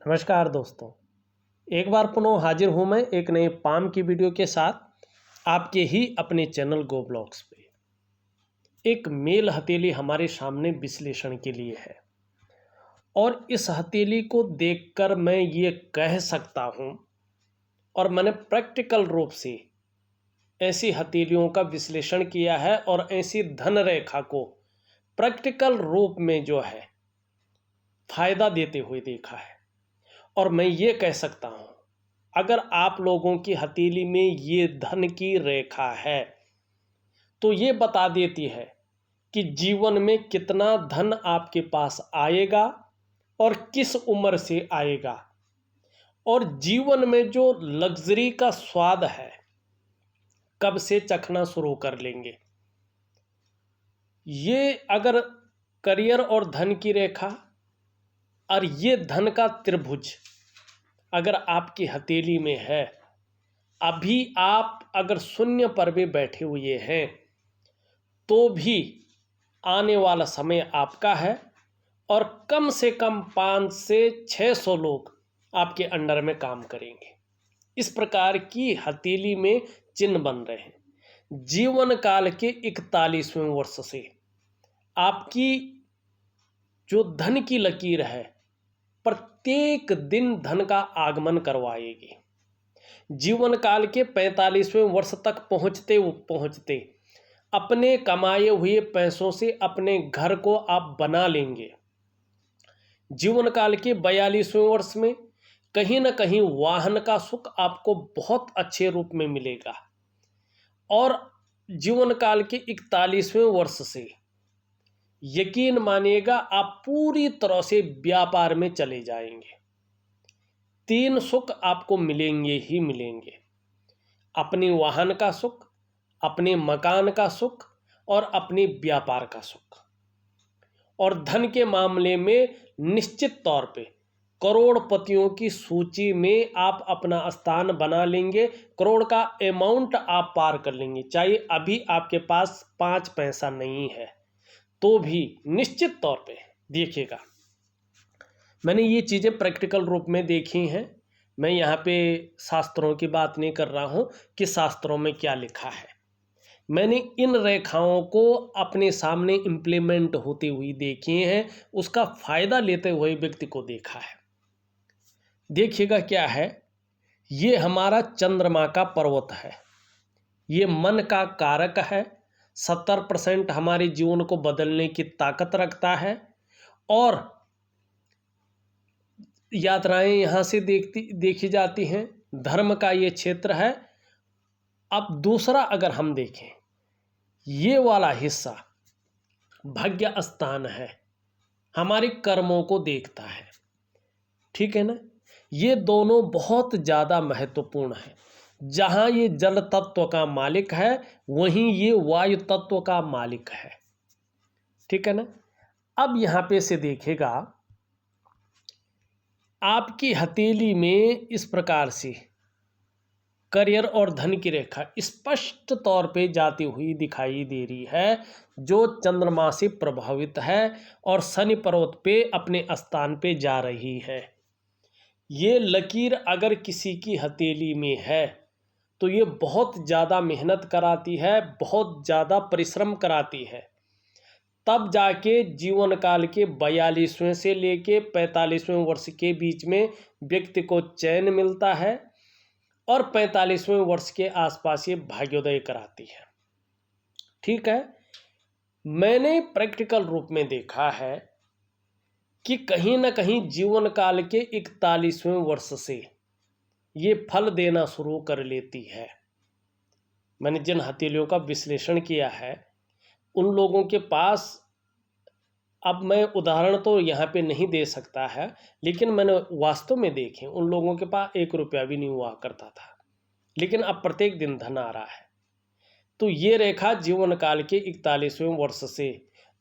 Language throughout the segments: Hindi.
नमस्कार दोस्तों। एक बार पुनः हाजिर हूँ मैं एक नए पाम की वीडियो के साथ आपके ही अपने चैनल गो ब्लॉग्स पे। एक मेल हथेली हमारे सामने विश्लेषण के लिए है और इस हथेली को देखकर मैं ये कह सकता हूँ और मैंने प्रैक्टिकल रूप से ऐसी हथेलियों का विश्लेषण किया है और ऐसी धन रेखा को प्रैक्टिकल रूप में जो है फायदा देते हुए देखा है। और मैं ये कह सकता हूँ, अगर आप लोगों की हथेली में ये धन की रेखा है तो ये बता देती है कि जीवन में कितना धन आपके पास आएगा और किस उम्र से आएगा, और जीवन में जो लग्जरी का स्वाद है कब से चखना शुरू कर लेंगे। ये अगर करियर और धन की रेखा और ये धन का त्रिभुज अगर आपकी हथेली में है, अभी आप अगर शून्य पर भी बैठे हुए हैं तो भी आने वाला समय आपका है और कम से कम 500 से 600 लोग आपके अंडर में काम करेंगे। इस प्रकार की हथेली में चिन्ह बन रहे हैं। जीवन काल के 41वें वर्ष से आपकी जो धन की लकीर है प्रत्येक दिन धन का आगमन करवाएगी। जीवन काल के 45वें वर्ष तक पहुंचते पहुंचते अपने कमाए हुए पैसों से अपने घर को आप बना लेंगे। जीवन काल के 42वें वर्ष में कहीं ना कहीं वाहन का सुख आपको बहुत अच्छे रूप में मिलेगा और जीवन काल के 41वें वर्ष से यकीन मानिएगा आप पूरी तरह से व्यापार में चले जाएंगे। 3 सुख आपको मिलेंगे ही मिलेंगे, अपने वाहन का सुख, अपने मकान का सुख और अपने व्यापार का सुख। और धन के मामले में निश्चित तौर पे करोड़पतियों की सूची में आप अपना स्थान बना लेंगे। करोड़ का अमाउंट आप पार कर लेंगे। चाहे अभी आपके पास 5 पैसा नहीं है तो भी निश्चित तौर पे देखिएगा, मैंने ये चीज़ें प्रैक्टिकल रूप में देखी हैं। मैं यहाँ पे शास्त्रों की बात नहीं कर रहा हूँ कि शास्त्रों में क्या लिखा है, मैंने इन रेखाओं को अपने सामने इम्प्लीमेंट होते हुए देखी हैं, उसका फायदा लेते हुए व्यक्ति को देखा है। देखिएगा क्या है, ये हमारा चंद्रमा का पर्वत है, ये मन का कारक है, 70% हमारे जीवन को बदलने की ताकत रखता है और यात्राएं यहाँ से देखी जाती हैं। धर्म का ये क्षेत्र है। अब दूसरा अगर हम देखें, ये वाला हिस्सा भाग्य स्थान है, हमारे कर्मों को देखता है। ठीक है ना, ये दोनों बहुत ज़्यादा महत्वपूर्ण है। जहाँ ये जल तत्व का मालिक है वहीं ये वायु तत्व का मालिक है। ठीक है ना। अब यहाँ पे से देखेगा, आपकी हथेली में इस प्रकार से करियर और धन की रेखा स्पष्ट तौर पे जाती हुई दिखाई दे रही है, जो चंद्रमा से प्रभावित है और शनि पर्वत पे अपने स्थान पे जा रही है। ये लकीर अगर किसी की हथेली में है तो ये बहुत ज़्यादा मेहनत कराती है, बहुत ज़्यादा परिश्रम कराती है, तब जाके जीवन काल के 42वें से लेके 45वें वर्ष के बीच में व्यक्ति को चैन मिलता है और 45वें वर्ष के आसपास ये भाग्योदय कराती है। ठीक है, मैंने प्रैक्टिकल रूप में देखा है कि कहीं ना कहीं जीवन काल के 41वें वर्ष से ये फल देना शुरू कर लेती है। मैंने जिन हथेलियों का विश्लेषण किया है उन लोगों के पास, अब मैं उदाहरण तो यहाँ पे नहीं दे सकता है, लेकिन मैंने वास्तव में देखे उन लोगों के पास 1 रुपया भी नहीं हुआ करता था, लेकिन अब प्रत्येक दिन धन आ रहा है। तो ये रेखा जीवन काल के 41वें वर्ष से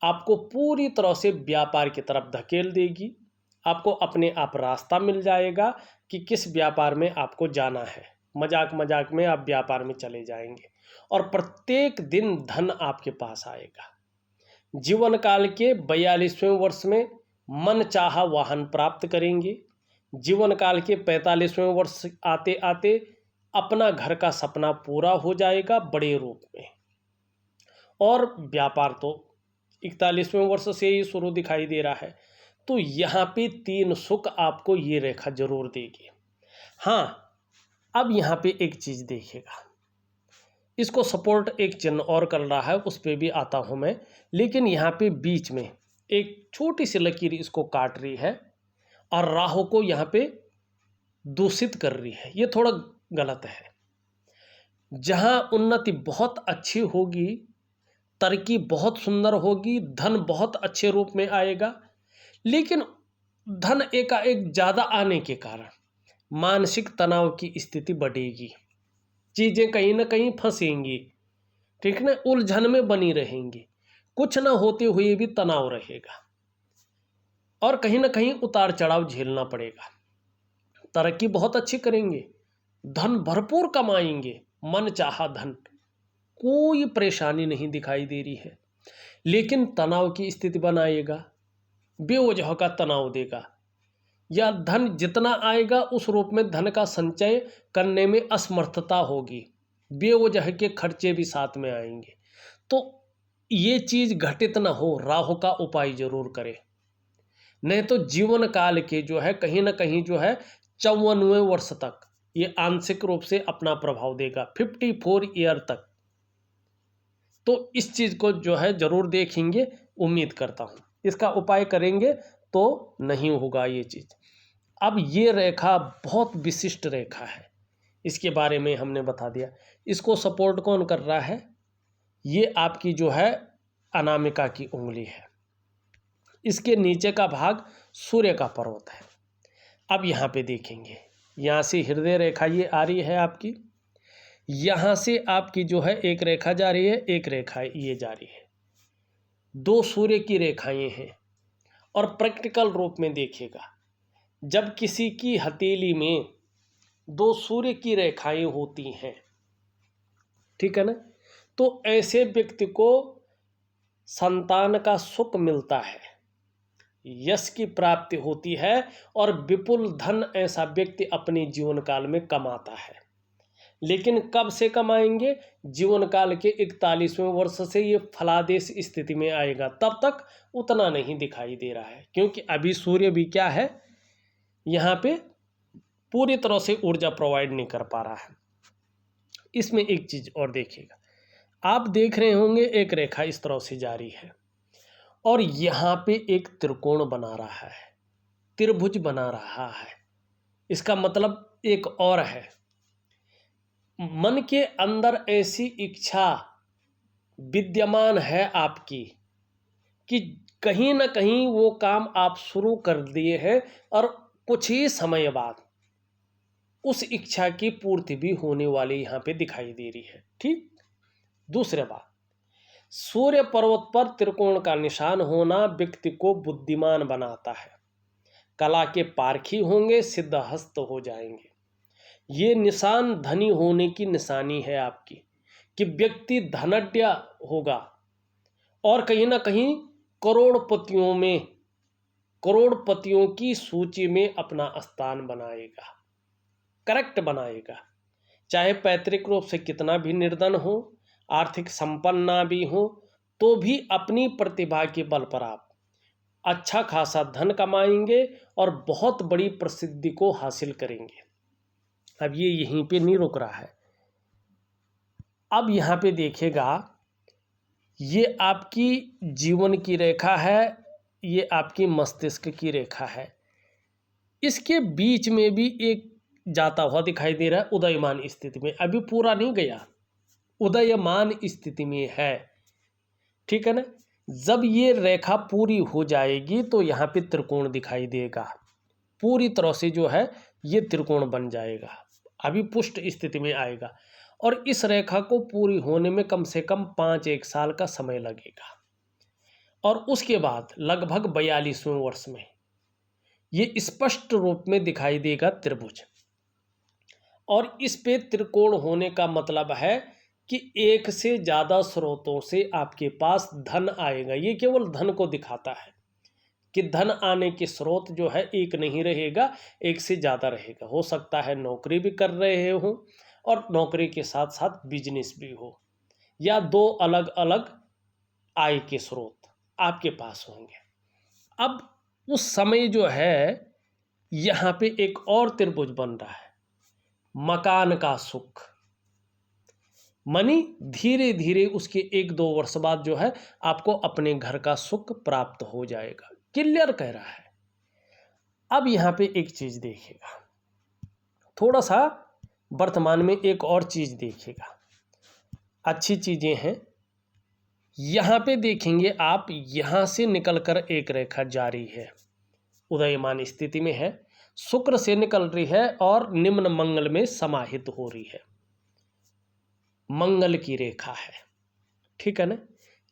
आपको पूरी तरह से व्यापार की तरफ धकेल देगी। आपको अपने आप रास्ता मिल जाएगा कि किस व्यापार में आपको जाना है। मजाक मजाक में आप व्यापार में चले जाएंगे और प्रत्येक दिन धन आपके पास आएगा। जीवन काल के 42वें वर्ष में मन चाहा वाहन प्राप्त करेंगे, जीवन काल के 45वें वर्ष आते आते अपना घर का सपना पूरा हो जाएगा बड़े रूप में। और व्यापार तो 41वें वर्ष से ही शुरू दिखाई दे रहा है। तो यहाँ पे 3 सुख आपको ये रेखा जरूर देगी। हाँ, अब यहाँ पे एक चीज़ देखिएगा, इसको सपोर्ट एक चिन्ह और कर रहा है, उस पर भी आता हूँ मैं। लेकिन यहाँ पे बीच में एक छोटी सी लकीर इसको काट रही है और राहु को यहाँ पे दूषित कर रही है। ये थोड़ा गलत है। जहाँ उन्नति बहुत अच्छी होगी, तरक्की बहुत सुंदर होगी, धन बहुत अच्छे रूप में आएगा, लेकिन धन एकाएक ज़्यादा आने के कारण मानसिक तनाव की स्थिति बढ़ेगी, चीज़ें कहीं ना कहीं फंसेंगी, ठीक ना, उलझन में बनी रहेंगी, कुछ ना होते हुए भी तनाव रहेगा और कहीं ना कहीं उतार चढ़ाव झेलना पड़ेगा। तरक्की बहुत अच्छी करेंगे, धन भरपूर कमाएंगे, मन चाहा धन, कोई परेशानी नहीं दिखाई दे रही है। लेकिन तनाव की स्थिति बनाएगा, बेवजह का तनाव देगा, या धन जितना आएगा उस रूप में धन का संचय करने में असमर्थता होगी, बेवजह के खर्चे भी साथ में आएंगे। तो ये चीज़ घटित ना हो, राहु का उपाय जरूर करें, नहीं तो जीवन काल के जो है कहीं ना कहीं जो है 54वें वर्ष तक ये आंशिक रूप से अपना प्रभाव देगा, 54 ईयर तक। तो इस चीज़ को जो है जरूर देखेंगे, उम्मीद करता हूँ इसका उपाय करेंगे तो नहीं होगा ये चीज़। अब ये रेखा बहुत विशिष्ट रेखा है, इसके बारे में हमने बता दिया। इसको सपोर्ट कौन कर रहा है? ये आपकी जो है अनामिका की उंगली है, इसके नीचे का भाग सूर्य का पर्वत है। अब यहाँ पे देखेंगे, यहाँ से हृदय रेखा ये आ रही है आपकी, यहाँ से आपकी जो है एक रेखा जा रही है, एक रेखा ये जा रही है, 2 सूर्य की रेखाएं हैं। और प्रैक्टिकल रूप में देखिएगा, जब किसी की हथेली में 2 सूर्य की रेखाएं होती हैं, ठीक है ना, तो ऐसे व्यक्ति को संतान का सुख मिलता है, यश की प्राप्ति होती है और विपुल धन ऐसा व्यक्ति अपने जीवन काल में कमाता है। लेकिन कब से कमाएंगे? जीवन काल के 41वें वर्ष से ये फलादेश स्थिति में आएगा, तब तक उतना नहीं दिखाई दे रहा है, क्योंकि अभी सूर्य भी क्या है, यहाँ पे पूरी तरह से ऊर्जा प्रोवाइड नहीं कर पा रहा है। इसमें एक चीज़ और देखिएगा, आप देख रहे होंगे एक रेखा इस तरह से जारी है और यहाँ पे एक त्रिकोण बना रहा है, त्रिभुज बना रहा है। इसका मतलब एक और है, मन के अंदर ऐसी इच्छा विद्यमान है आपकी कि कहीं ना कहीं वो काम आप शुरू कर दिए हैं और कुछ ही समय बाद उस इच्छा की पूर्ति भी होने वाली यहाँ पे दिखाई दे रही है। ठीक, दूसरे बात, सूर्य पर्वत पर त्रिकोण का निशान होना व्यक्ति को बुद्धिमान बनाता है, कला के पारखी होंगे, सिद्धहस्त हो जाएंगे। ये निशान धनी होने की निशानी है आपकी, कि व्यक्ति धनढ़ होगा और कहीं ना कहीं करोड़पतियों की सूची में अपना स्थान बनाएगा, करेक्ट बनाएगा। चाहे पैतृक रूप से कितना भी निर्धन हो, आर्थिक संपन्न ना भी हो, तो भी अपनी प्रतिभा के बल पर आप अच्छा खासा धन कमाएंगे और बहुत बड़ी प्रसिद्धि को हासिल करेंगे। अब ये यहीं पे नहीं रुक रहा है, अब यहाँ पे देखिएगा, ये आपकी जीवन की रेखा है, ये आपकी मस्तिष्क की रेखा है, इसके बीच में भी एक जाता हुआ दिखाई दे रहा है उदयमान स्थिति में, अभी पूरा नहीं गया, उदयमान स्थिति में है, ठीक है ना। जब ये रेखा पूरी हो जाएगी तो यहाँ पे त्रिकोण दिखाई देगा, पूरी तरह से जो है ये त्रिकोण बन जाएगा, अभी पुष्ट स्थिति में आएगा और इस रेखा को पूरी होने में कम से कम 5-1 साल का समय लगेगा। और उसके बाद लगभग 42वें वर्ष में ये स्पष्ट रूप में दिखाई देगा त्रिभुज। और इस पे त्रिकोण होने का मतलब है कि एक से ज़्यादा स्रोतों से आपके पास धन आएगा, ये केवल धन को दिखाता है, कि धन आने के स्रोत जो है एक नहीं रहेगा, एक से ज़्यादा रहेगा। हो सकता है नौकरी भी कर रहे हो और नौकरी के साथ साथ बिजनेस भी हो, या दो अलग अलग आय के स्रोत आपके पास होंगे। अब उस समय जो है यहाँ पे एक और त्रिभुज बन रहा है, मकान का सुख। मनी धीरे धीरे उसके 1-2 वर्ष बाद जो है आपको अपने घर का सुख प्राप्त हो जाएगा, क्लियर कह रहा है। अब यहाँ पे एक चीज देखिएगा, थोड़ा सा वर्तमान में एक और चीज देखिएगा, अच्छी चीजें हैं। यहाँ पे देखेंगे आप, यहाँ से निकलकर एक रेखा जारी है, उदयमान स्थिति में है, शुक्र से निकल रही है और निम्न मंगल में समाहित हो रही है, मंगल की रेखा है, ठीक है ना।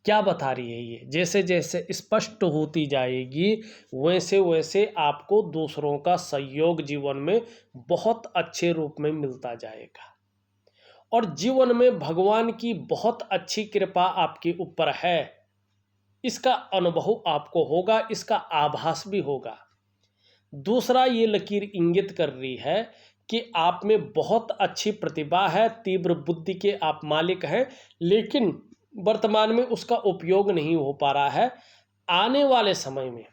क्या बता रही है ये, जैसे जैसे स्पष्ट होती जाएगी वैसे वैसे आपको दूसरों का सहयोग जीवन में बहुत अच्छे रूप में मिलता जाएगा, और जीवन में भगवान की बहुत अच्छी कृपा आपके ऊपर है, इसका अनुभव आपको होगा, इसका आभास भी होगा। दूसरा, ये लकीर इंगित कर रही है कि आप में बहुत अच्छी प्रतिभा है, तीव्र बुद्धि के आप मालिक हैं, लेकिन वर्तमान में उसका उपयोग नहीं हो पा रहा है। आने वाले समय में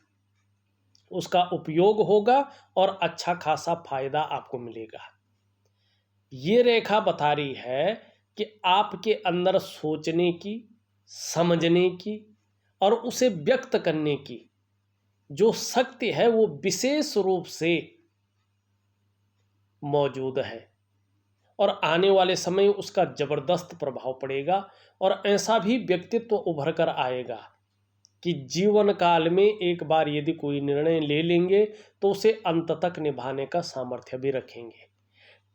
उसका उपयोग होगा और अच्छा खासा फायदा आपको मिलेगा। ये रेखा बता रही है कि आपके अंदर सोचने की, समझने की और उसे व्यक्त करने की जो शक्ति है वो विशेष रूप से मौजूद है, और आने वाले समय उसका जबरदस्त प्रभाव पड़ेगा, और ऐसा भी व्यक्तित्व उभर कर आएगा कि जीवन काल में एक बार यदि कोई निर्णय ले लेंगे तो उसे अंत तक निभाने का सामर्थ्य भी रखेंगे।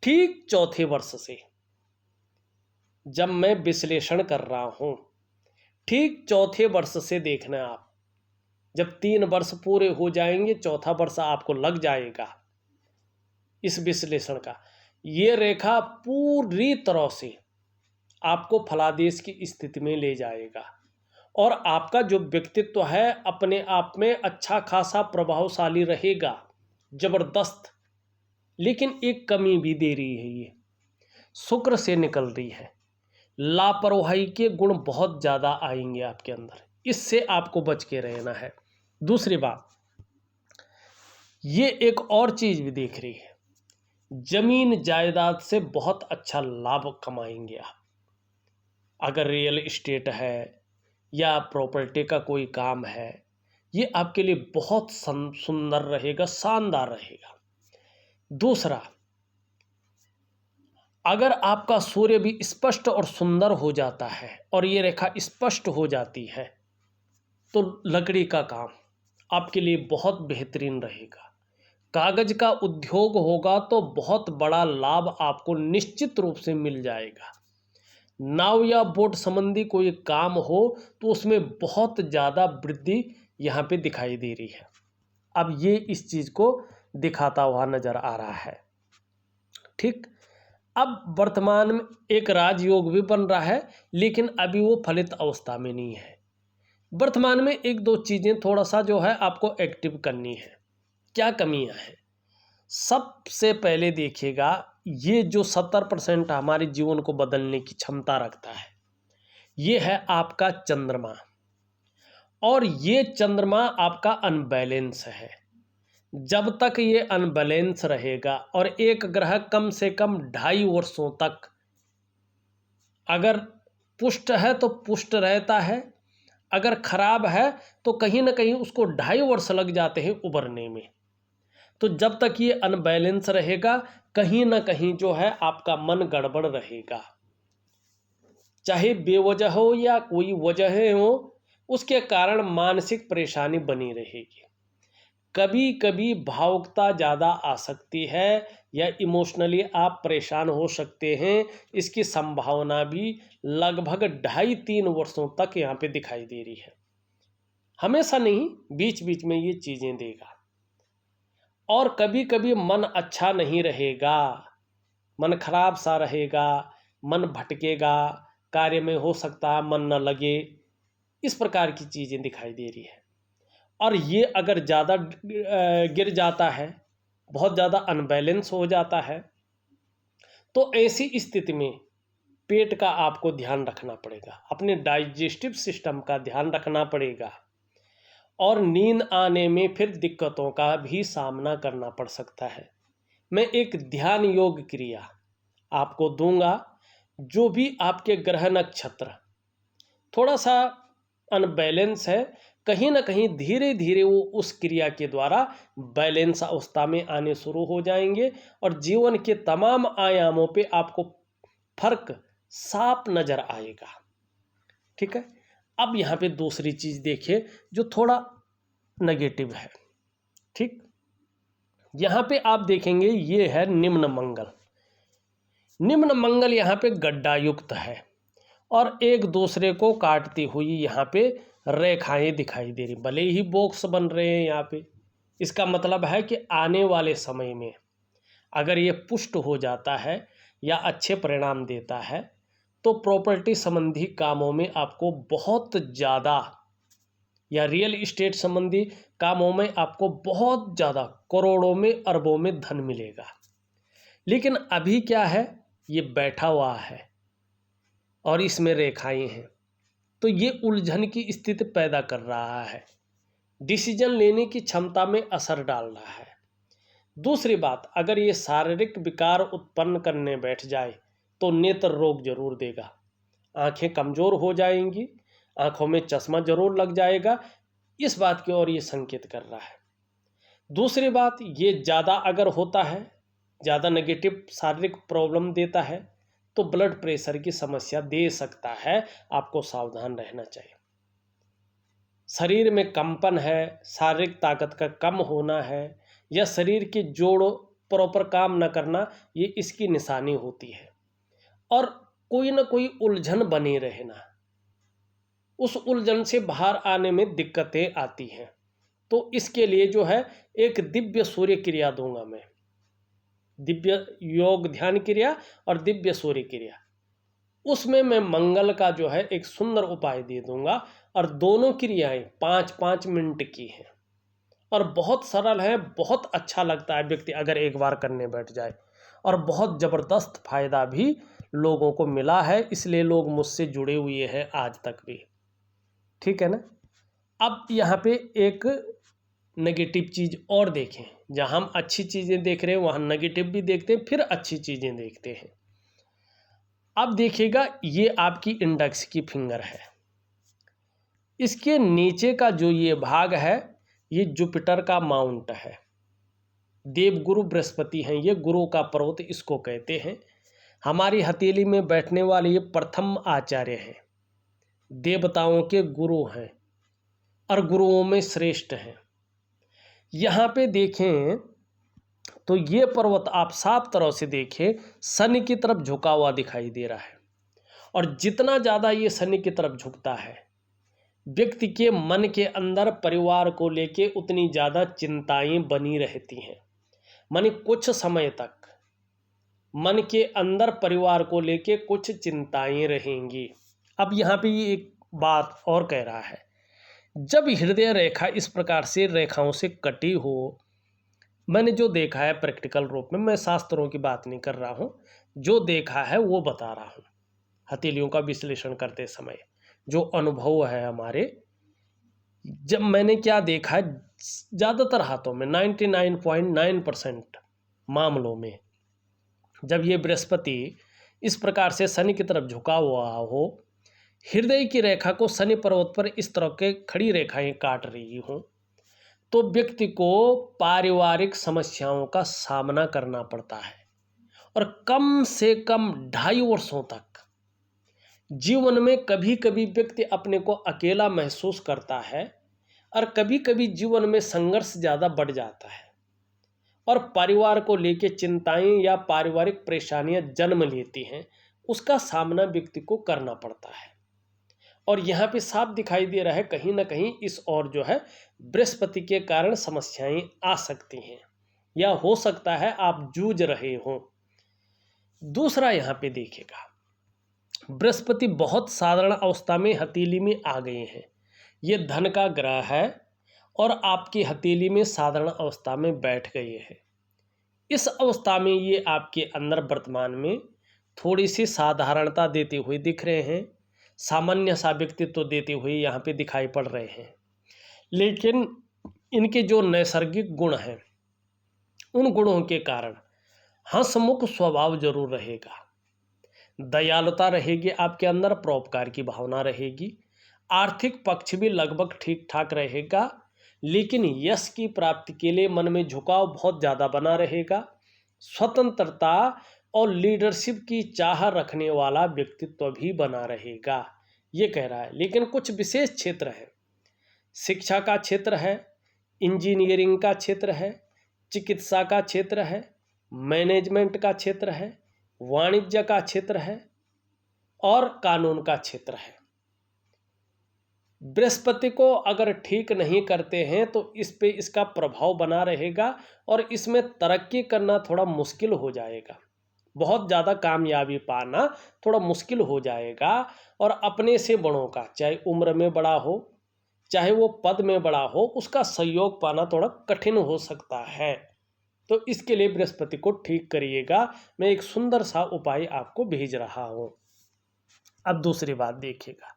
ठीक चौथे वर्ष से जब मैं विश्लेषण कर रहा हूं, ठीक चौथे वर्ष से देखना आप, जब 3 वर्ष पूरे हो जाएंगे, चौथा वर्ष आपको लग जाएगा इस विश्लेषण का, ये रेखा पूरी तरह से आपको फलादेश की स्थिति में ले जाएगा, और आपका जो व्यक्तित्व है अपने आप में अच्छा खासा प्रभावशाली रहेगा, जबरदस्त। लेकिन एक कमी भी दे रही है, ये शुक्र से निकल रही है, लापरवाही के गुण बहुत ज़्यादा आएंगे आपके अंदर, इससे आपको बच के रहना है। दूसरी बात, ये एक और चीज़ भी देख रही है, जमीन जायदाद से बहुत अच्छा लाभ कमाएंगे आप। अगर रियल इस्टेट है या प्रॉपर्टी का कोई काम है, ये आपके लिए बहुत सुंदर रहेगा, शानदार रहेगा। दूसरा, अगर आपका सूर्य भी स्पष्ट और सुंदर हो जाता है और ये रेखा स्पष्ट हो जाती है तो लकड़ी का काम आपके लिए बहुत बेहतरीन रहेगा। कागज का उद्योग होगा तो बहुत बड़ा लाभ आपको निश्चित रूप से मिल जाएगा। नाव या बोट संबंधी कोई काम हो तो उसमें बहुत ज़्यादा वृद्धि यहाँ पे दिखाई दे रही है। अब ये इस चीज़ को दिखाता हुआ नजर आ रहा है, ठीक। अब वर्तमान में एक राजयोग भी बन रहा है, लेकिन अभी वो फलित अवस्था में नहीं है। वर्तमान में 1-2 चीज़ें थोड़ा सा जो है आपको एक्टिव करनी है। क्या कमियां हैं? सबसे पहले देखिएगा, ये जो 70% हमारे जीवन को बदलने की क्षमता रखता है, ये है आपका चंद्रमा, और ये चंद्रमा आपका अनबैलेंस है। जब तक ये अनबैलेंस रहेगा, और एक ग्रह कम से कम 2.5 वर्षों तक अगर पुष्ट है तो पुष्ट रहता है, अगर खराब है तो कहीं ना कहीं उसको 2.5 वर्ष लग जाते हैं उभरने में। तो जब तक ये अनबैलेंस रहेगा, कहीं ना कहीं जो है आपका मन गड़बड़ रहेगा, चाहे बेवजह हो या कोई वजह हो, उसके कारण मानसिक परेशानी बनी रहेगी। कभी कभी भावुकता ज़्यादा आ सकती है या इमोशनली आप परेशान हो सकते हैं, इसकी संभावना भी लगभग 2.5-3 वर्षों तक यहाँ पे दिखाई दे रही है। हमेशा नहीं, बीच बीच में ये चीज़ें देगा। और कभी कभी मन अच्छा नहीं रहेगा, मन खराब सा रहेगा, मन भटकेगा, कार्य में हो सकता है मन न लगे, इस प्रकार की चीज़ें दिखाई दे रही है। और ये अगर ज़्यादा गिर जाता है, बहुत ज़्यादा अनबैलेंस हो जाता है, तो ऐसी स्थिति में पेट का आपको ध्यान रखना पड़ेगा, अपने डाइजेस्टिव सिस्टम का ध्यान रखना पड़ेगा, और नींद आने में फिर दिक्कतों का भी सामना करना पड़ सकता है। मैं एक ध्यान योग क्रिया आपको दूंगा, जो भी आपके ग्रह नक्षत्र थोड़ा सा अनबैलेंस है, कहीं ना कहीं धीरे धीरे वो उस क्रिया के द्वारा बैलेंस अवस्था में आने शुरू हो जाएंगे और जीवन के तमाम आयामों पे आपको फर्क साफ नजर आएगा। ठीक है, अब यहाँ पे दूसरी चीज देखिए जो थोड़ा नेगेटिव है। ठीक, यहाँ पे आप देखेंगे ये है निम्न मंगल। निम्न मंगल यहाँ पे गड्ढा युक्त है और एक दूसरे को काटती हुई यहाँ पे रेखाएं दिखाई दे रही, भले ही बॉक्स बन रहे हैं यहाँ पे। इसका मतलब है कि आने वाले समय में अगर ये पुष्ट हो जाता है या अच्छे परिणाम देता है तो प्रॉपर्टी संबंधी कामों में आपको बहुत ज़्यादा, या रियल इस्टेट संबंधी कामों में आपको बहुत ज़्यादा करोड़ों में अरबों में धन मिलेगा। लेकिन अभी क्या है, ये बैठा हुआ है और इसमें रेखाएं हैं, तो ये उलझन की स्थिति पैदा कर रहा है, डिसीजन लेने की क्षमता में असर डाल रहा है। दूसरी बात, अगर ये शारीरिक विकार उत्पन्न करने बैठ जाए तो नेत्र रोग जरूर देगा, आंखें कमज़ोर हो जाएंगी, आंखों में चश्मा जरूर लग जाएगा, इस बात की ओर ये संकेत कर रहा है। दूसरी बात, ये ज़्यादा अगर होता है, ज़्यादा नेगेटिव शारीरिक प्रॉब्लम देता है तो ब्लड प्रेशर की समस्या दे सकता है, आपको सावधान रहना चाहिए। शरीर में कंपन है, शारीरिक ताकत का कम होना है, या शरीर के जोड़ प्रॉपर काम न करना, ये इसकी निशानी होती है। और कोई ना कोई उलझन बनी रहना, उस उलझन से बाहर आने में दिक्कतें आती हैं। तो इसके लिए जो है एक दिव्य सूर्य क्रिया दूंगा मैं, दिव्य योग ध्यान क्रिया और दिव्य सूर्य क्रिया, उसमें मैं मंगल का जो है एक सुंदर उपाय दे दूंगा। और दोनों क्रियाएं 5-5 मिनट की हैं और बहुत सरल है, बहुत अच्छा लगता है व्यक्ति अगर एक बार करने बैठ जाए, और बहुत ज़बरदस्त फायदा भी लोगों को मिला है, इसलिए लोग मुझसे जुड़े हुए हैं आज तक भी। ठीक है ना। अब यहाँ पे एक नेगेटिव चीज़ और देखें, जहाँ हम अच्छी चीज़ें देख रहे हैं वहाँ नेगेटिव भी देखते हैं, फिर अच्छी चीज़ें देखते हैं। अब देखिएगा, ये आपकी इंडेक्स की फिंगर है, इसके नीचे का जो ये भाग है ये जुपिटर का माउंट है, देवगुरु बृहस्पति हैं, ये गुरु का पर्वत इसको कहते हैं। हमारी हथेली में बैठने वाले ये प्रथम आचार्य हैं, देवताओं के गुरु हैं और गुरुओं में श्रेष्ठ हैं। यहाँ पे देखें तो ये पर्वत आप साफ तरह से देखें शनि की तरफ झुका हुआ दिखाई दे रहा है, और जितना ज़्यादा ये शनि की तरफ झुकता है व्यक्ति के मन के अंदर परिवार को लेके उतनी ज़्यादा चिंताएं बनी रहती हैं। माने कुछ समय तक मन के अंदर परिवार को लेके कुछ चिंताएं रहेंगी। अब यहाँ पे ये एक बात और कह रहा है, जब हृदय रेखा इस प्रकार से रेखाओं से कटी हो, मैंने जो देखा है प्रैक्टिकल रूप में, मैं शास्त्रों की बात नहीं कर रहा हूँ, जो देखा है वो बता रहा हूँ, हथेलियों का विश्लेषण करते समय जो अनुभव है हमारे, जब मैंने क्या देखा है ज़्यादातर हाथों में 99.9% मामलों में जब ये बृहस्पति इस प्रकार से शनि की तरफ झुका हुआ हो, हृदय की रेखा को शनि पर्वत पर इस तरह के खड़ी रेखाएं काट रही हों, तो व्यक्ति को पारिवारिक समस्याओं का सामना करना पड़ता है और कम से कम 2.5 वर्षों तक जीवन में कभी कभी व्यक्ति अपने को अकेला महसूस करता है और कभी कभी जीवन में संघर्ष ज़्यादा बढ़ जाता है और परिवार को लेकर चिंताएं या पारिवारिक परेशानियां जन्म लेती हैं, उसका सामना व्यक्ति को करना पड़ता है। और यहाँ पे साफ दिखाई दे रहा है कहीं ना कहीं इस और जो है बृहस्पति के कारण समस्याएं आ सकती हैं, या हो सकता है आप जूझ रहे हों। दूसरा यहाँ पे देखिएगा, बृहस्पति बहुत साधारण अवस्था में हथेली में आ गए हैं, ये धन का ग्रह है और आपकी हथेली में साधारण अवस्था में बैठ गए हैं। इस अवस्था में ये आपके अंदर वर्तमान में थोड़ी सी साधारणता देते हुए दिख रहे हैं, सामान्य सा व्यक्तित्व देते हुए यहाँ पे दिखाई पड़ रहे हैं। लेकिन इनके जो नैसर्गिक गुण हैं, उन गुणों के कारण हंसमुख स्वभाव जरूर रहेगा, दयालुता रहेगी आपके अंदर, परोपकार की भावना रहेगी, आर्थिक पक्ष भी लगभग ठीक ठाक रहेगा, लेकिन यश की प्राप्ति के लिए मन में झुकाव बहुत ज़्यादा बना रहेगा। स्वतंत्रता और लीडरशिप की चाह रखने वाला व्यक्तित्व भी बना रहेगा, ये कह रहा है। लेकिन कुछ विशेष क्षेत्र है, शिक्षा का क्षेत्र है, इंजीनियरिंग का क्षेत्र है, चिकित्सा का क्षेत्र है, मैनेजमेंट का क्षेत्र है, वाणिज्य का क्षेत्र है और कानून का क्षेत्र है। बृहस्पति को अगर ठीक नहीं करते हैं तो इस पे इसका प्रभाव बना रहेगा और इसमें तरक्की करना थोड़ा मुश्किल हो जाएगा, बहुत ज़्यादा कामयाबी पाना थोड़ा मुश्किल हो जाएगा। और अपने से बड़ों का, चाहे उम्र में बड़ा हो चाहे वो पद में बड़ा हो, उसका सहयोग पाना थोड़ा कठिन हो सकता है। तो इसके लिए बृहस्पति को ठीक करिएगा। मैं एक सुंदर सा उपाय आपको भेज रहा हूँ। अब दूसरी बात देखिएगा,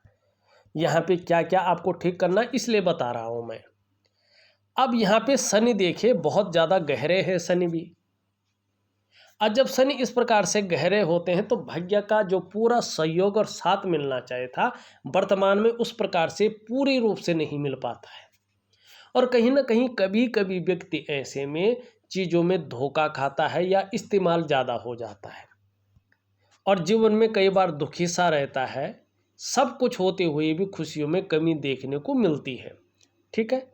यहाँ पे क्या क्या आपको ठीक करना इसलिए बता रहा हूँ मैं। अब यहाँ पे शनि देखिए बहुत ज़्यादा गहरे हैं शनि भी। आज जब शनि इस प्रकार से गहरे होते हैं तो भाग्य का जो पूरा सहयोग और साथ मिलना चाहिए था, वर्तमान में उस प्रकार से पूरी रूप से नहीं मिल पाता है। और कहीं ना कहीं कभी कभी व्यक्ति ऐसे में चीज़ों में धोखा खाता है या इस्तेमाल ज़्यादा हो जाता है और जीवन में कई बार दुखी सा रहता है। सब कुछ होते हुए भी खुशियों में कमी देखने को मिलती है। ठीक है,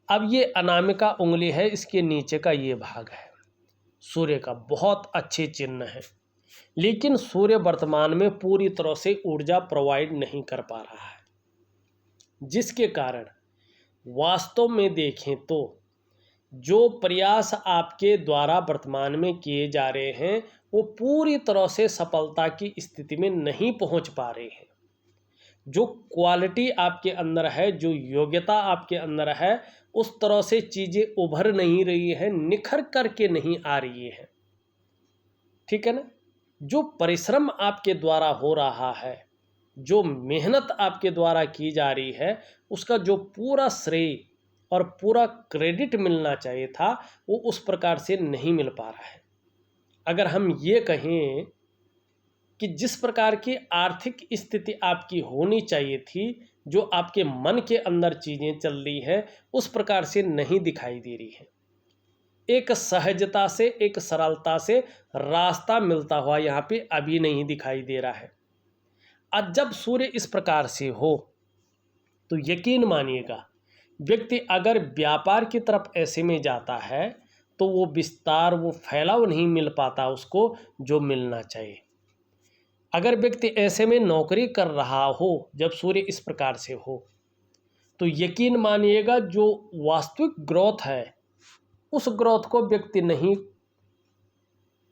अब ये अनामिका उंगली है, इसके नीचे का ये भाग है सूर्य का, बहुत अच्छे चिन्ह है। लेकिन सूर्य वर्तमान में पूरी तरह से ऊर्जा प्रोवाइड नहीं कर पा रहा है, जिसके कारण वास्तव में देखें तो जो प्रयास आपके द्वारा वर्तमान में किए जा रहे हैं वो पूरी तरह से सफलता की स्थिति में नहीं पहुंच पा रहे हैं। जो क्वालिटी आपके अंदर है, जो योग्यता आपके अंदर है, उस तरह से चीज़ें उभर नहीं रही है, निखर करके नहीं आ रही है। ठीक है ना। जो परिश्रम आपके द्वारा हो रहा है, जो मेहनत आपके द्वारा की जा रही है, उसका जो पूरा श्रेय और पूरा क्रेडिट मिलना चाहिए था वो उस प्रकार से नहीं मिल पा रहा है। अगर हम ये कहें कि जिस प्रकार की आर्थिक स्थिति आपकी होनी चाहिए थी, जो आपके मन के अंदर चीज़ें चल रही है, उस प्रकार से नहीं दिखाई दे रही है। एक सहजता से, एक सरलता से रास्ता मिलता हुआ यहाँ पे अभी नहीं दिखाई दे रहा है। आज जब सूर्य इस प्रकार से हो तो यकीन मानिएगा, व्यक्ति अगर व्यापार की तरफ ऐसे में जाता है तो वो विस्तार, वो फैलाव नहीं मिल पाता उसको जो मिलना चाहिए। अगर व्यक्ति ऐसे में नौकरी कर रहा हो, जब सूर्य इस प्रकार से हो, तो यकीन मानिएगा जो वास्तविक ग्रोथ है उस ग्रोथ को व्यक्ति नहीं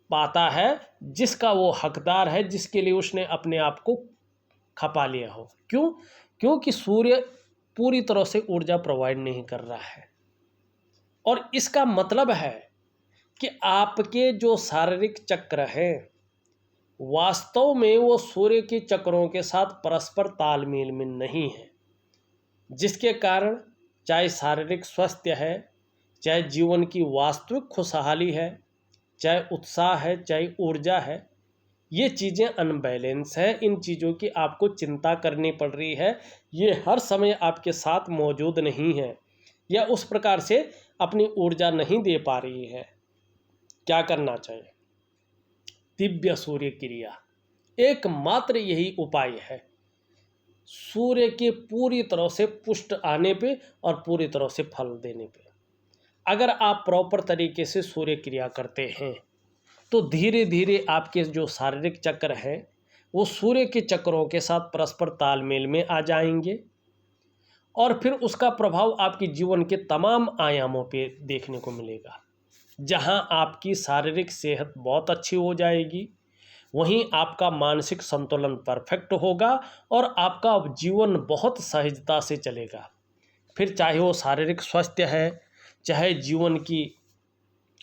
पाता है जिसका वो हकदार है, जिसके लिए उसने अपने आप को खपा लिया हो। क्यों? क्योंकि सूर्य पूरी तरह से ऊर्जा प्रोवाइड नहीं कर रहा है। और इसका मतलब है कि आपके जो शारीरिक चक्र हैं वास्तव में वो सूर्य के चक्रों के साथ परस्पर तालमेल में नहीं है, जिसके कारण चाहे शारीरिक स्वास्थ्य है, चाहे जीवन की वास्तविक खुशहाली है, चाहे उत्साह है, चाहे ऊर्जा है, ये चीज़ें अनबैलेंस हैं। इन चीज़ों की आपको चिंता करनी पड़ रही है। ये हर समय आपके साथ मौजूद नहीं है या उस प्रकार से अपनी ऊर्जा नहीं दे पा रही है। क्या करना चाहिए? दिव्य सूर्य क्रिया, एकमात्र यही उपाय है सूर्य के पूरी तरह से पुष्ट आने पे और पूरी तरह से फल देने पे। अगर आप प्रॉपर तरीके से सूर्य क्रिया करते हैं तो धीरे धीरे आपके जो शारीरिक चक्र हैं वो सूर्य के चक्रों के साथ परस्पर तालमेल में आ जाएंगे और फिर उसका प्रभाव आपके जीवन के तमाम आयामों पे देखने को मिलेगा। जहां आपकी शारीरिक सेहत बहुत अच्छी हो जाएगी, वहीं आपका मानसिक संतुलन परफेक्ट होगा और आपका जीवन बहुत सहजता से चलेगा। फिर चाहे वो शारीरिक स्वास्थ्य है, चाहे जीवन की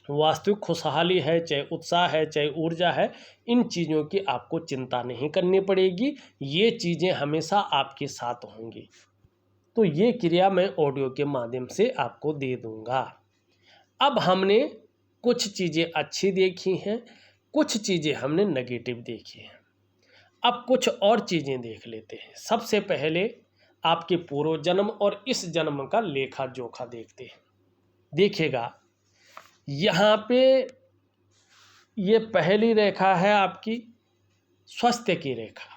वास्तविक खुशहाली है, चाहे उत्साह है, चाहे ऊर्जा है, इन चीज़ों की आपको चिंता नहीं करनी पड़ेगी। ये चीज़ें हमेशा आपके साथ होंगी। तो ये क्रिया मैं ऑडियो के माध्यम से आपको दे दूंगा। अब हमने कुछ चीज़ें अच्छी देखी हैं, कुछ चीज़ें हमने नेगेटिव देखी हैं। अब कुछ और चीज़ें देख लेते हैं। सबसे पहले आपके पूर्व जन्म और इस जन्म का लेखा जोखा देखते हैं। देखिएगा, यहाँ पे ये पहली रेखा है आपकी स्वास्थ्य की रेखा।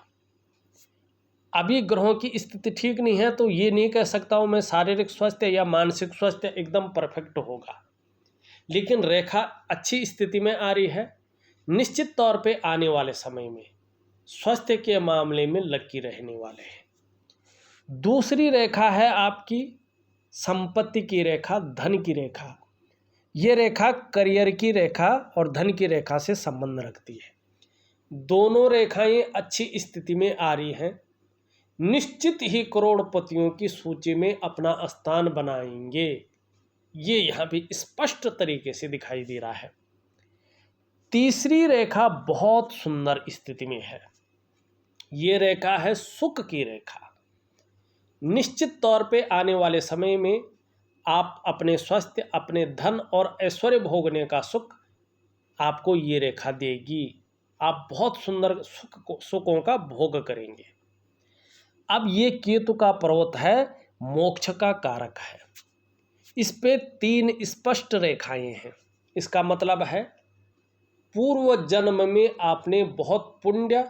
अभी ग्रहों की स्थिति ठीक नहीं है, तो ये नहीं कह सकता हूँ मैं शारीरिक स्वास्थ्य या मानसिक स्वास्थ्य एकदम परफेक्ट होगा, लेकिन रेखा अच्छी स्थिति में आ रही है। निश्चित तौर पे आने वाले समय में स्वास्थ्य के मामले में लकी रहने वाले हैं। दूसरी रेखा है आपकी संपत्ति की रेखा, धन की रेखा। ये रेखा करियर की रेखा और धन की रेखा से संबंध रखती है। दोनों रेखाएं अच्छी स्थिति में आ रही हैं। निश्चित ही करोड़पतियों की सूची में अपना स्थान बनाएंगे। ये यहाँ पे स्पष्ट तरीके से दिखाई दे रहा है। तीसरी रेखा बहुत सुंदर स्थिति में है। ये रेखा है सुख की रेखा। निश्चित तौर पे आने वाले समय में आप अपने स्वास्थ्य, अपने धन और ऐश्वर्य भोगने का सुख आपको ये रेखा देगी। आप बहुत सुंदर सुखों का भोग करेंगे। अब ये केतु का पर्वत है, मोक्ष का कारक है। इस पे 3 स्पष्ट रेखाएं हैं। इसका मतलब है पूर्व जन्म में आपने बहुत पुण्य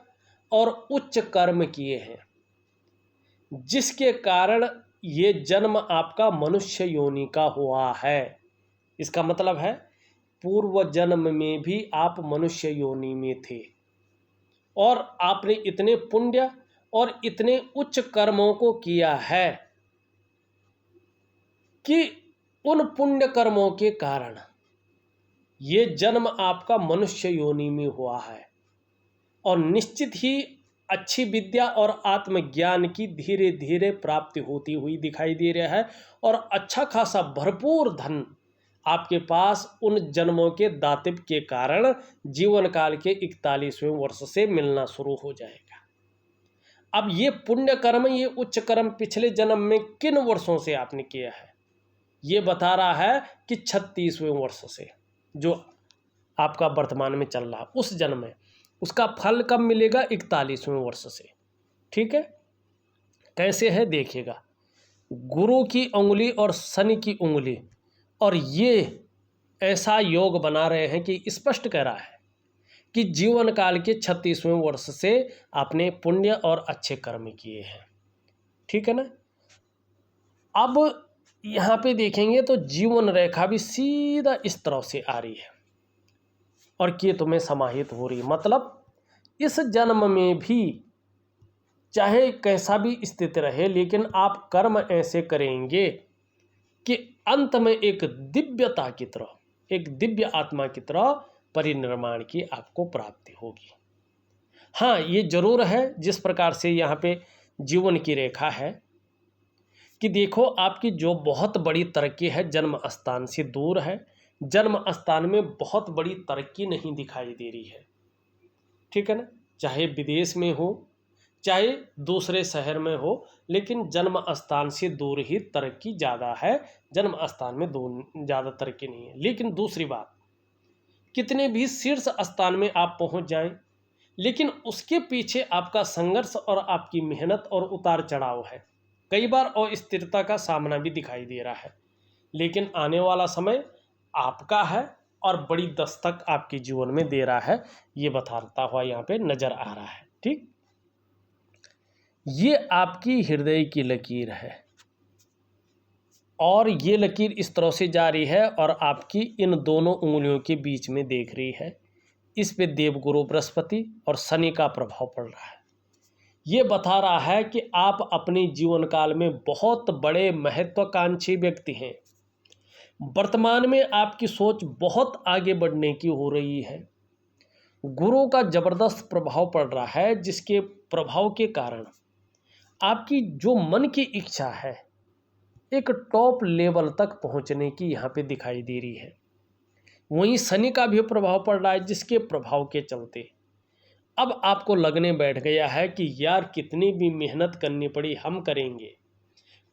और उच्च कर्म किए हैं, जिसके कारण ये जन्म आपका मनुष्य योनि का हुआ है। इसका मतलब है पूर्व जन्म में भी आप मनुष्य योनि में थे और आपने इतने पुण्य और इतने उच्च कर्मों को किया है कि उन पुण्य कर्मों के कारण ये जन्म आपका मनुष्य योनि में हुआ है। और निश्चित ही अच्छी विद्या और आत्मज्ञान की धीरे धीरे प्राप्ति होती हुई दिखाई दे रहा है और अच्छा खासा भरपूर धन आपके पास उन जन्मों के दातव्य के कारण जीवन काल के 41वें वर्ष से मिलना शुरू हो जाएगा। अब ये पुण्य कर्म, ये उच्च कर्म पिछले जन्म में किन वर्षों से आपने किया है, ये बता रहा है कि 36वें वर्ष से जो आपका वर्तमान में चल रहा उस जन्म में, उसका फल कब मिलेगा? 41वें वर्ष से। ठीक है, कैसे है देखिएगा। गुरु की उंगली और शनि की उंगली, और ये ऐसा योग बना रहे हैं कि स्पष्ट कह रहा है कि जीवन काल के 36वें वर्ष से आपने पुण्य और अच्छे कर्म किए हैं। ठीक है ना। अब यहाँ पे देखेंगे तो जीवन रेखा भी सीधा इस तरह से आ रही है और केतु में समाहित हो रही है। मतलब इस जन्म में भी चाहे कैसा भी स्थिति रहे, लेकिन आप कर्म ऐसे करेंगे कि अंत में एक दिव्यता की तरह, एक दिव्य आत्मा की तरह परिनिर्माण की आपको प्राप्ति होगी। हाँ, ये जरूर है जिस प्रकार से यहाँ पे जीवन की रेखा है कि देखो आपकी जो बहुत बड़ी तरक्की है जन्म स्थान से दूर है। जन्म स्थान में बहुत बड़ी तरक्की नहीं दिखाई दे रही है। ठीक है ना, चाहे विदेश में हो चाहे दूसरे शहर में हो, लेकिन जन्म स्थान से दूर ही तरक्की ज़्यादा है। जन्म स्थान में दूर ज़्यादा तरक्की नहीं है। लेकिन दूसरी बात, कितने भी शीर्ष स्थान में आप पहुंच जाएं, लेकिन उसके पीछे आपका संघर्ष और आपकी मेहनत और उतार चढ़ाव है। कई बार अस्थिरता का सामना भी दिखाई दे रहा है, लेकिन आने वाला समय आपका है और बड़ी दस्तक आपके जीवन में दे रहा है, ये बताता हुआ यहाँ पे नजर आ रहा है। ठीक, ये आपकी हृदय की लकीर है और ये लकीर इस तरह से जा रही है और आपकी इन दोनों उंगलियों के बीच में देख रही है। इस पे देवगुरु बृहस्पति और शनि का प्रभाव पड़ रहा है। ये बता रहा है कि आप अपने जीवन काल में बहुत बड़े महत्वाकांक्षी व्यक्ति हैं। वर्तमान में आपकी सोच बहुत आगे बढ़ने की हो रही है। गुरु का जबरदस्त प्रभाव पड़ रहा है, जिसके प्रभाव के कारण आपकी जो मन की इच्छा है एक टॉप लेवल तक पहुंचने की यहाँ पे दिखाई दे रही है। वहीं शनि का भी प्रभाव पड़ रहा है, जिसके प्रभाव के चलते अब आपको लगने बैठ गया है कि यार कितनी भी मेहनत करनी पड़ी हम करेंगे,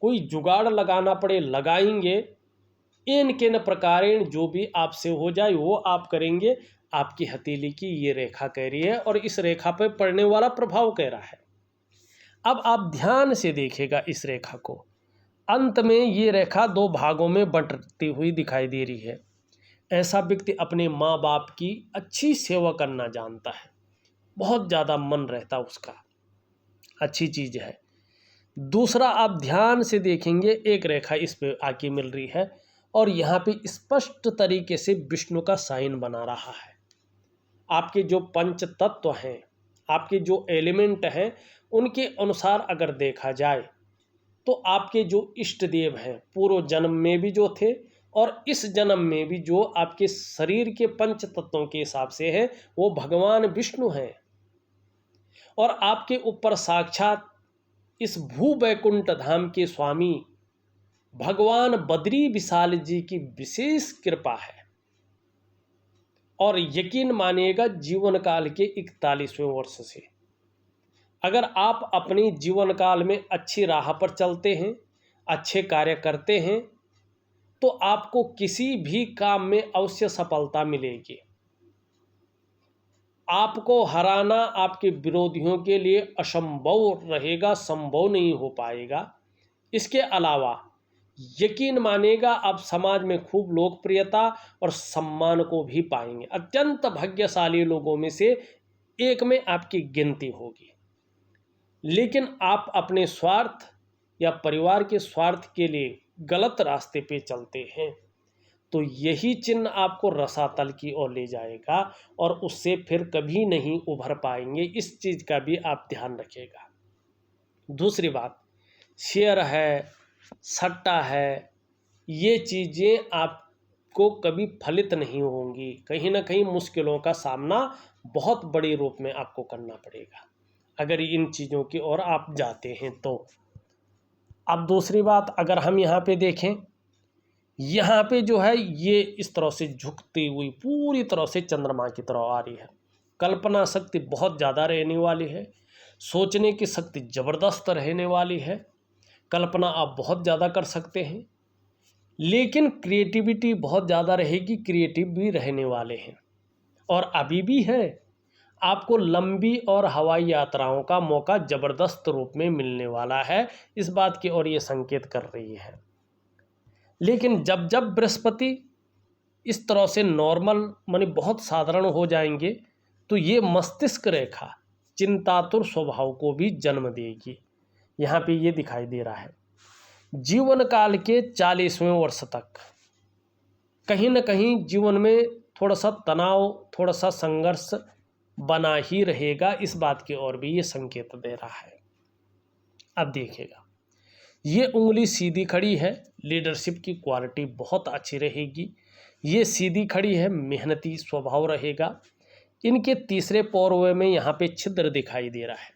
कोई जुगाड़ लगाना पड़े लगाएंगे, इन किन प्रकारेण जो भी आपसे हो जाए वो आप करेंगे। आपकी हथेली की ये रेखा कह रही है और इस रेखा पर पड़ने वाला प्रभाव कह रहा है। अब आप ध्यान से देखिएगा इस रेखा को। अंत में ये रेखा दो भागों में बंटती हुई दिखाई दे रही है। ऐसा व्यक्ति अपने माँ बाप की अच्छी सेवा करना जानता है, बहुत ज़्यादा मन रहता उसका, अच्छी चीज़ है। दूसरा, आप ध्यान से देखेंगे एक रेखा इस पे आके मिल रही है और यहाँ पे स्पष्ट तरीके से विष्णु का साइन बना रहा है। आपके जो पंच तत्व हैं, आपके जो एलिमेंट हैं, उनके अनुसार अगर देखा जाए तो आपके जो इष्ट देव हैं पूर्व जन्म में भी जो थे और इस जन्म में भी जो आपके शरीर के पंच तत्वों के हिसाब से हैं, वो भगवान विष्णु हैं। और आपके ऊपर साक्षात इस भू वैकुंठ धाम के स्वामी भगवान बद्री विशाल जी की विशेष कृपा है। और यकीन मानिएगा जीवन काल के 41वें वर्ष से अगर आप अपने जीवन काल में अच्छी राह पर चलते हैं, अच्छे कार्य करते हैं, तो आपको किसी भी काम में अवश्य सफलता मिलेगी। आपको हराना आपके विरोधियों के लिए असंभव रहेगा, संभव नहीं हो पाएगा। इसके अलावा यकीन मानिएगा आप समाज में खूब लोकप्रियता और सम्मान को भी पाएंगे। अत्यंत भाग्यशाली लोगों में से एक में आपकी गिनती होगी। लेकिन आप अपने स्वार्थ या परिवार के स्वार्थ के लिए गलत रास्ते पे चलते हैं तो यही चिन्ह आपको रसातल की ओर ले जाएगा और उससे फिर कभी नहीं उभर पाएंगे। इस चीज़ का भी आप ध्यान रखिएगा। दूसरी बात, शेयर है, सट्टा है, ये चीज़ें आपको कभी फलित नहीं होंगी। कहीं ना कहीं मुश्किलों का सामना बहुत बड़े रूप में आपको करना पड़ेगा अगर इन चीज़ों की ओर आप जाते हैं तो। अब दूसरी बात, अगर हम यहाँ पे देखें, यहाँ पे जो है ये इस तरह से झुकती हुई पूरी तरह से चंद्रमा की तरह आ रही है। कल्पना शक्ति बहुत ज़्यादा रहने वाली है, सोचने की शक्ति ज़बरदस्त रहने वाली है, कल्पना आप बहुत ज़्यादा कर सकते हैं, लेकिन क्रिएटिविटी बहुत ज़्यादा रहेगी, क्रिएटिव भी रहने वाले हैं। और अभी भी है, आपको लंबी और हवाई यात्राओं का मौका ज़बरदस्त रूप में मिलने वाला है, इस बात की ओर ये संकेत कर रही है। लेकिन जब जब बृहस्पति इस तरह से नॉर्मल माने बहुत साधारण हो जाएंगे तो ये मस्तिष्क रेखा चिंतातुर स्वभाव को भी जन्म देगी। यहाँ पे ये दिखाई दे रहा है। जीवन काल के 40वें वर्ष तक कहीं ना कहीं जीवन में थोड़ा सा तनाव, थोड़ा सा संघर्ष बना ही रहेगा, इस बात की ओर भी ये संकेत दे रहा है। अब देखिएगा, ये उंगली सीधी खड़ी है, लीडरशिप की क्वालिटी बहुत अच्छी रहेगी। ये सीधी खड़ी है, मेहनती स्वभाव रहेगा। इनके तीसरे पौरवे में यहाँ पे छिद्र दिखाई दे रहा है।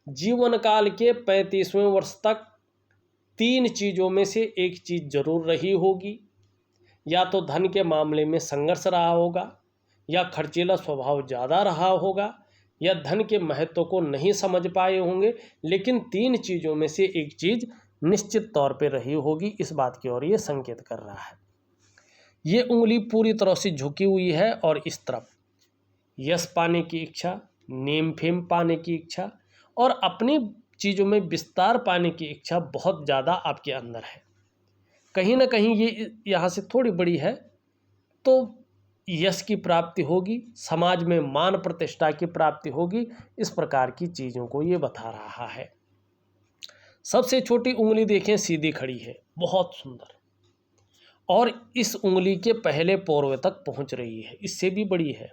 जीवन काल के 35वें वर्ष तक 3 चीज़ों में से एक चीज़ जरूर रही होगी। या तो धन के मामले में संघर्ष रहा होगा, या खर्चीला स्वभाव ज़्यादा रहा होगा, या धन के महत्व को नहीं समझ पाए होंगे। लेकिन 3 चीज़ों में से एक चीज़ निश्चित तौर पे रही होगी, इस बात की ओर ये संकेत कर रहा है। ये उंगली पूरी तरह से झुकी हुई है और इस तरफ यश पाने की इच्छा, नेम फेम पाने की इच्छा और अपनी चीज़ों में विस्तार पाने की इच्छा बहुत ज़्यादा आपके अंदर है। कहीं ना कहीं ये यहाँ से थोड़ी बड़ी है तो यश की प्राप्ति होगी, समाज में मान प्रतिष्ठा की प्राप्ति होगी, इस प्रकार की चीज़ों को ये बता रहा है। सबसे छोटी उंगली देखें, सीधी खड़ी है, बहुत सुंदर, और इस उंगली के पहले पौरवे तक पहुंच रही है, इससे भी बड़ी है।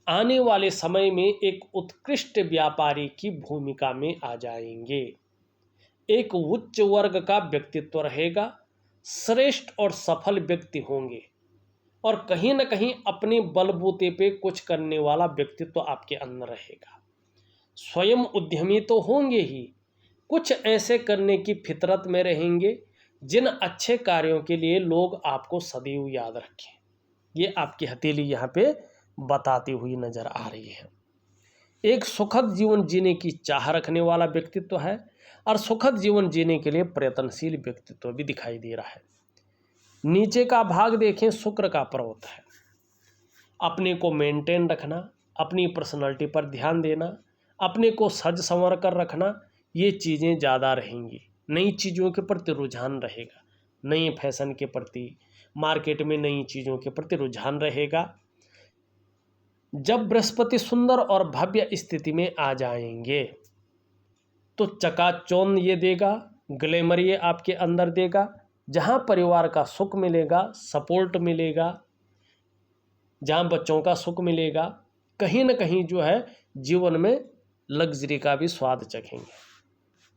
आने वाले समय में एक उत्कृष्ट व्यापारी की भूमिका में आ जाएंगे। एक उच्च वर्ग का व्यक्तित्व रहेगा, श्रेष्ठ और सफल व्यक्ति होंगे और कहीं ना कहीं अपने बलबूते पे कुछ करने वाला व्यक्तित्व आपके अंदर रहेगा। स्वयं उद्यमी तो होंगे ही, कुछ ऐसे करने की फितरत में रहेंगे जिन अच्छे कार्यों के लिए लोग आपको सदैव याद रखें, ये आपकी हथेली यहाँ पे बताती हुई नजर आ रही है। एक सुखद जीवन जीने की चाह रखने वाला व्यक्तित्व है और सुखद जीवन जीने के लिए प्रयत्नशील व्यक्तित्व भी दिखाई दे रहा है। नीचे का भाग देखें, शुक्र का पर्वत है। अपने को मेंटेन रखना, अपनी पर्सनालिटी पर ध्यान देना, अपने को सज संवर कर रखना, ये चीज़ें ज़्यादा रहेंगी। नई चीज़ों के प्रति रुझान रहेगा, नई फैशन के प्रति, मार्केट में नई चीज़ों के प्रति रुझान रहेगा। जब बृहस्पति सुंदर और भव्य स्थिति में आ जाएंगे तो चकाचौंध ये देगा, ग्लैमर ये आपके अंदर देगा। जहाँ परिवार का सुख मिलेगा, सपोर्ट मिलेगा, जहाँ बच्चों का सुख मिलेगा, कहीं ना कहीं जो है जीवन में लग्जरी का भी स्वाद चखेंगे।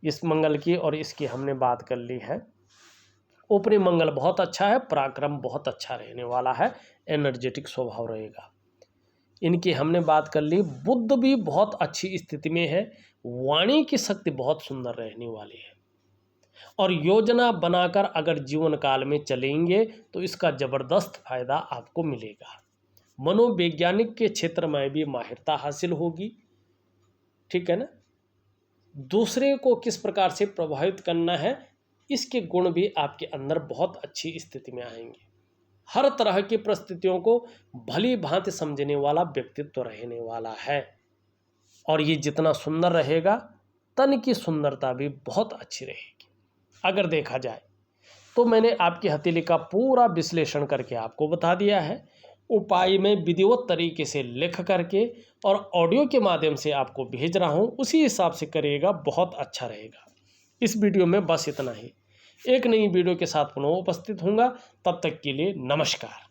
इस मंगल की और इसकी हमने बात कर ली है। ऊपरी मंगल बहुत अच्छा है, पराक्रम बहुत अच्छा रहने वाला है, एनर्जेटिक स्वभाव रहेगा। इनकी हमने बात कर ली। बुध भी बहुत अच्छी स्थिति में है, वाणी की शक्ति बहुत सुंदर रहने वाली है और योजना बनाकर अगर जीवन काल में चलेंगे तो इसका ज़बरदस्त फायदा आपको मिलेगा। मनोवैज्ञानिक के क्षेत्र में भी माहिरता हासिल होगी, ठीक है ना। दूसरे को किस प्रकार से प्रभावित करना है, इसके गुण भी आपके अंदर बहुत अच्छी स्थिति में आएंगे। हर तरह की परिस्थितियों को भली भांति समझने वाला व्यक्तित्व रहने वाला है और ये जितना सुंदर रहेगा, तन की सुंदरता भी बहुत अच्छी रहेगी। अगर देखा जाए तो मैंने आपकी हथेली का पूरा विश्लेषण करके आपको बता दिया है। उपाय में विधिवत तरीके से लिख करके और ऑडियो के माध्यम से आपको भेज रहा हूँ, उसी हिसाब से करिएगा, बहुत अच्छा रहेगा। इस वीडियो में बस इतना ही। एक नई वीडियो के साथ पुनः उपस्थित होऊंगा, तब तक के लिए नमस्कार।